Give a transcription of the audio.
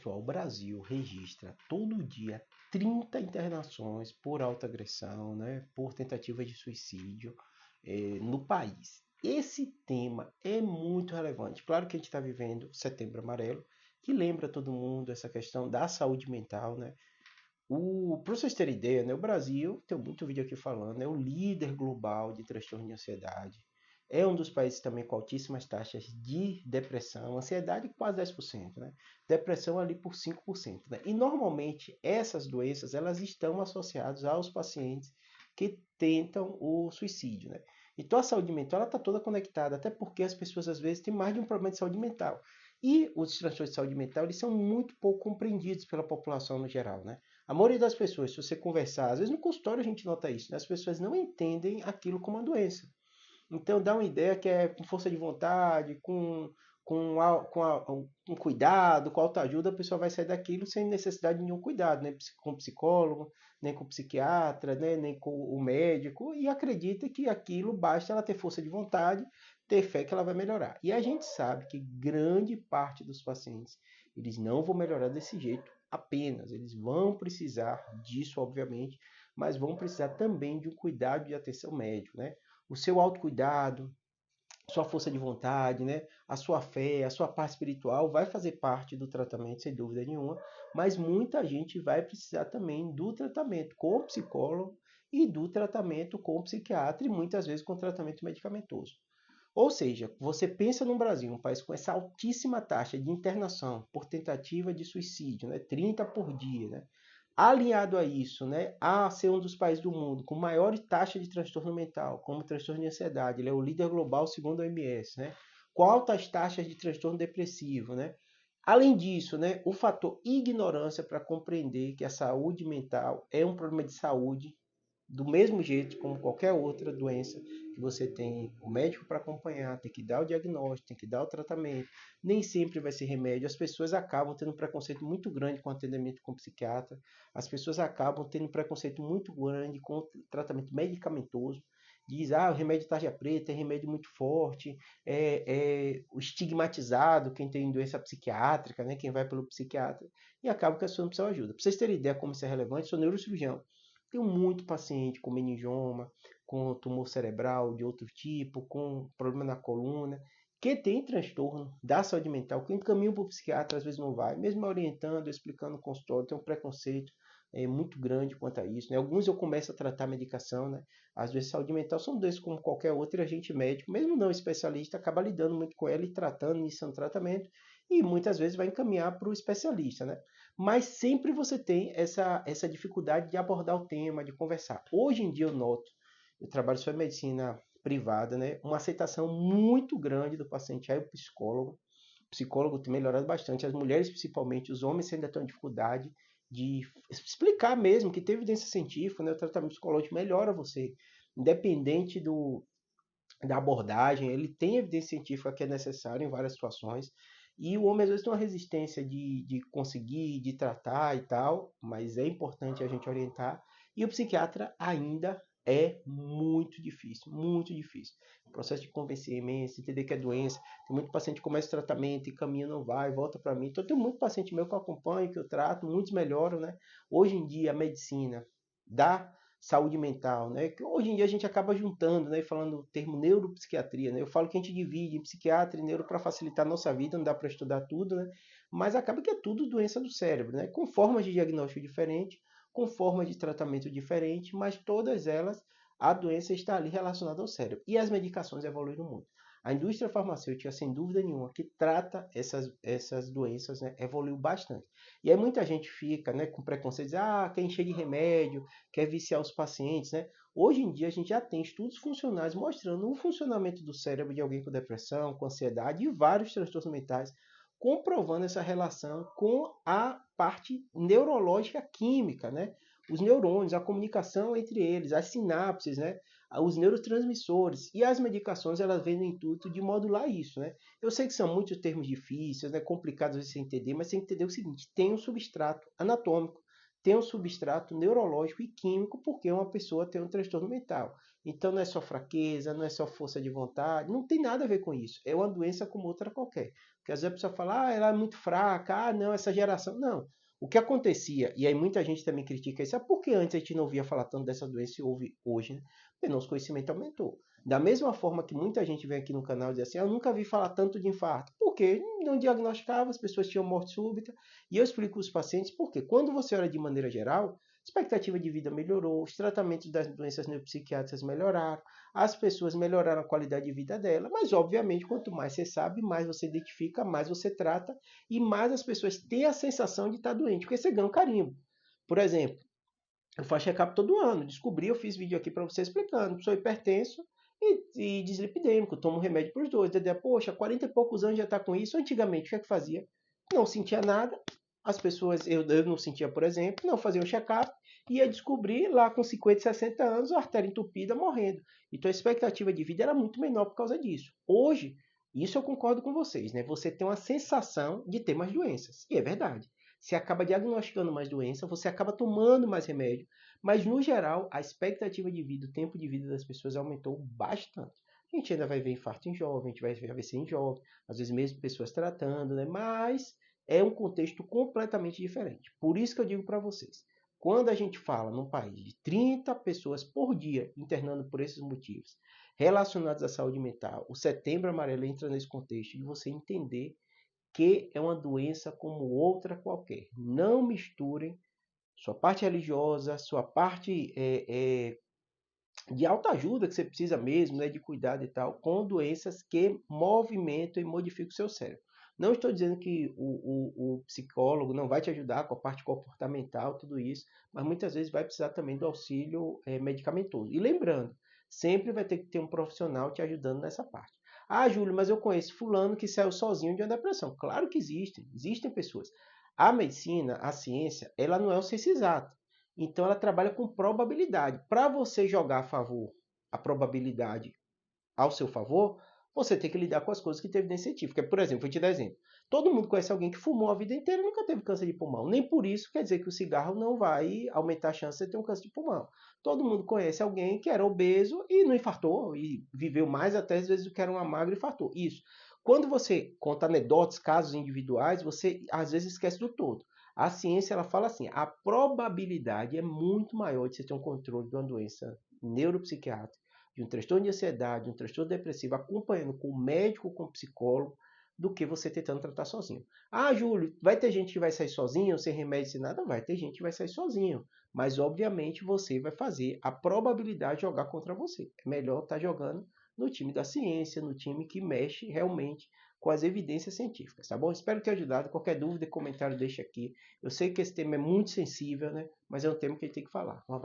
Pessoal, o Brasil registra todo dia 30 internações por autoagressão, né, por tentativa de suicídio no país. Esse tema é muito relevante. Claro que a gente está vivendo o Setembro Amarelo, que lembra todo mundo essa questão da saúde mental, né? Para vocês terem ideia, né, o Brasil, tem muito vídeo aqui falando, é o líder global de transtorno de ansiedade. É um dos países também com altíssimas taxas de depressão, ansiedade quase 10%, né? Depressão ali por 5%, né? E normalmente essas doenças elas estão associadas aos pacientes que tentam o suicídio, né? Então a saúde mental está toda conectada, até porque as pessoas às vezes têm mais de um problema de saúde mental. E os transtornos de saúde mental eles são muito pouco compreendidos pela população no geral, né? A maioria das pessoas, se você conversar, às vezes no consultório a gente nota isso, né? As pessoas não entendem aquilo como uma doença. Então dá uma ideia que é com força de vontade, com cuidado, com autoajuda, a pessoa vai sair daquilo sem necessidade de nenhum cuidado, né? Com psicólogo, nem com psiquiatra, né? Nem com o médico, e acredita que aquilo basta ela ter força de vontade, ter fé que ela vai melhorar. E a gente sabe que grande parte dos pacientes, eles não vão melhorar desse jeito apenas, eles vão precisar disso, obviamente, mas vão precisar também de um cuidado de atenção médico, né? O seu autocuidado, sua força de vontade, né? A sua fé, a sua parte espiritual vai fazer parte do tratamento, sem dúvida nenhuma, mas muita gente vai precisar também do tratamento com o psicólogo e do tratamento com o psiquiatra e muitas vezes com tratamento medicamentoso. Ou seja, você pensa no Brasil, um país com essa altíssima taxa de internação por tentativa de suicídio, né? 30 por dia, né? Alinhado a isso, né, a ser um dos países do mundo com maior taxa de transtorno mental, como transtorno de ansiedade, ele é o líder global segundo a OMS, né, com altas taxas de transtorno depressivo, né. Além disso, né, o fator ignorância para compreender que a saúde mental é um problema de saúde do mesmo jeito como qualquer outra doença que você tem o médico para acompanhar, tem que dar o diagnóstico, tem que dar o tratamento, nem sempre vai ser remédio. As pessoas acabam tendo um preconceito muito grande com o atendimento com o psiquiatra, as pessoas acabam tendo um preconceito muito grande com o tratamento medicamentoso. Diz, o remédio tarja preta é remédio muito forte, é o estigmatizado quem tem doença psiquiátrica, né, quem vai pelo psiquiatra, e acaba que as pessoas não precisam de ajuda. Para vocês terem ideia como isso é relevante, sou neurocirurgião. Tenho muito paciente com meningioma, com tumor cerebral de outro tipo, com problema na coluna, que tem transtorno da saúde mental, que encaminha para o psiquiatra, às vezes não vai, mesmo orientando, explicando o consultório, tem um preconceito muito grande quanto a isso, né? Alguns eu começo a tratar a medicação, né? Às vezes saúde mental são doenças como qualquer outro, e a gente médico, mesmo não especialista, acaba lidando muito com ela e tratando, iniciando tratamento, e muitas vezes vai encaminhar para o especialista, né? Mas sempre você tem essa dificuldade de abordar o tema, de conversar. Hoje em dia eu noto, eu trabalho só em medicina privada, né? Uma aceitação muito grande do paciente aí o psicólogo. O psicólogo tem melhorado bastante, as mulheres principalmente, os homens ainda têm dificuldade de explicar mesmo que tem evidência científica, né? O tratamento psicológico melhora você, independente da abordagem, ele tem evidência científica que é necessária em várias situações. E o homem às vezes tem uma resistência de conseguir, de tratar e tal, mas é importante a gente orientar. E o psiquiatra ainda é muito difícil, muito difícil. O processo de convencimento, entender que é doença. Tem muito paciente que começa o tratamento e caminha, não vai, volta para mim. Então tem muito paciente meu que eu acompanho, que eu trato, muitos melhoram, né? Hoje em dia a medicina dá saúde mental, né? Que hoje em dia a gente acaba juntando, né? Falando o termo neuropsiquiatria, né? Eu falo que a gente divide em psiquiatra e neuro para facilitar a nossa vida, não dá para estudar tudo, né? Mas acaba que é tudo doença do cérebro, né? Com formas de diagnóstico diferentes, com formas de tratamento diferentes, mas todas elas a doença está ali relacionada ao cérebro. E as medicações evoluíram muito. A indústria farmacêutica, sem dúvida nenhuma, que trata essas doenças, né, evoluiu bastante. E aí muita gente fica, né, com preconceito, diz, quem chega de remédio, quer viciar os pacientes, né? Hoje em dia a gente já tem estudos funcionais mostrando o funcionamento do cérebro de alguém com depressão, com ansiedade e vários transtornos mentais, comprovando essa relação com a parte neurológica química, né? Os neurônios, a comunicação entre eles, as sinapses, né? Os neurotransmissores e as medicações elas vêm no intuito de modular isso, né? Eu sei que são muitos termos difíceis, né? Complicados de se entender, mas tem que entender o seguinte: tem um substrato anatômico, tem um substrato neurológico e químico, porque uma pessoa tem um transtorno mental. Então não é só fraqueza, não é só força de vontade, não tem nada a ver com isso. É uma doença como outra qualquer. Porque às vezes a pessoa fala, ela é muito fraca, não, essa geração. Não. O que acontecia, e aí muita gente também critica isso, é porque antes a gente não ouvia falar tanto dessa doença e ouve hoje, né? Porque nosso conhecimento aumentou. Da mesma forma que muita gente vem aqui no canal e diz assim, eu nunca vi falar tanto de infarto. Porque não diagnosticava, as pessoas tinham morte súbita. E eu explico aos pacientes porque quando você olha de maneira geral, a expectativa de vida melhorou, os tratamentos das doenças neuropsiquiátricas melhoraram, as pessoas melhoraram a qualidade de vida dela, mas obviamente quanto mais você sabe, mais você identifica, mais você trata e mais as pessoas têm a sensação de estar doente, porque você ganha um carimbo. Por exemplo, eu faço check-up todo ano, descobri, eu fiz vídeo aqui para você explicando, sou hipertenso e dislipidêmico, tomo remédio para os dois. Dedé, poxa, 40 e poucos anos já está com isso, antigamente o que é que fazia? Não sentia nada, as pessoas, eu não sentia, por exemplo, não fazia um check-up, ia descobrir lá com 50, 60 anos, a artéria entupida, morrendo. Então a expectativa de vida era muito menor por causa disso. Hoje, isso eu concordo com vocês, né? Você tem uma sensação de ter mais doenças, e é verdade. Você acaba diagnosticando mais doença, você acaba tomando mais remédio, mas no geral a expectativa de vida, o tempo de vida das pessoas aumentou bastante. A gente ainda vai ver infarto em jovem, a gente vai ver AVC em jovem, às vezes mesmo pessoas tratando, né? Mas é um contexto completamente diferente. Por isso que eu digo para vocês, quando a gente fala num país de 30 pessoas por dia internando por esses motivos relacionados à saúde mental, o Setembro Amarelo entra nesse contexto de você entender que é uma doença como outra qualquer. Não misturem sua parte religiosa, sua parte de alta ajuda que você precisa mesmo, né, de cuidado e tal, com doenças que movimentam e modificam o seu cérebro. Não estou dizendo que o psicólogo não vai te ajudar com a parte comportamental, tudo isso, mas muitas vezes vai precisar também do auxílio medicamentoso. E lembrando, sempre vai ter que ter um profissional te ajudando nessa parte. Ah, Júlio, mas eu conheço fulano que saiu sozinho de uma depressão. Claro que existem pessoas. A medicina, a ciência, ela não é uma ciência exata. Então ela trabalha com probabilidade. Para você jogar a favor a probabilidade ao seu favor, você tem que lidar com as coisas que têm evidência científica. Por exemplo, vou te dar exemplo. Todo mundo conhece alguém que fumou a vida inteira e nunca teve câncer de pulmão. Nem por isso quer dizer que o cigarro não vai aumentar a chance de ter um câncer de pulmão. Todo mundo conhece alguém que era obeso e não infartou, e viveu mais até às vezes do que era uma magra e infartou. Isso. Quando você conta anedotas, casos individuais, você às vezes esquece do todo. A ciência ela fala assim, a probabilidade é muito maior de você ter um controle de uma doença neuropsiquiátrica, de um transtorno de ansiedade, de um transtorno depressivo, acompanhando com o médico, com o psicólogo, do que você tentando tratar sozinho. Ah, Júlio, vai ter gente que vai sair sozinho, sem remédio, sem nada? Vai ter gente que vai sair sozinho. Mas, obviamente, você vai fazer a probabilidade de jogar contra você. É melhor estar jogando no time da ciência, no time que mexe realmente com as evidências científicas, tá bom? Espero ter ajudado. Qualquer dúvida, comentário, deixa aqui. Eu sei que esse tema é muito sensível, né? Mas é um tema que a gente tem que falar. Um abraço.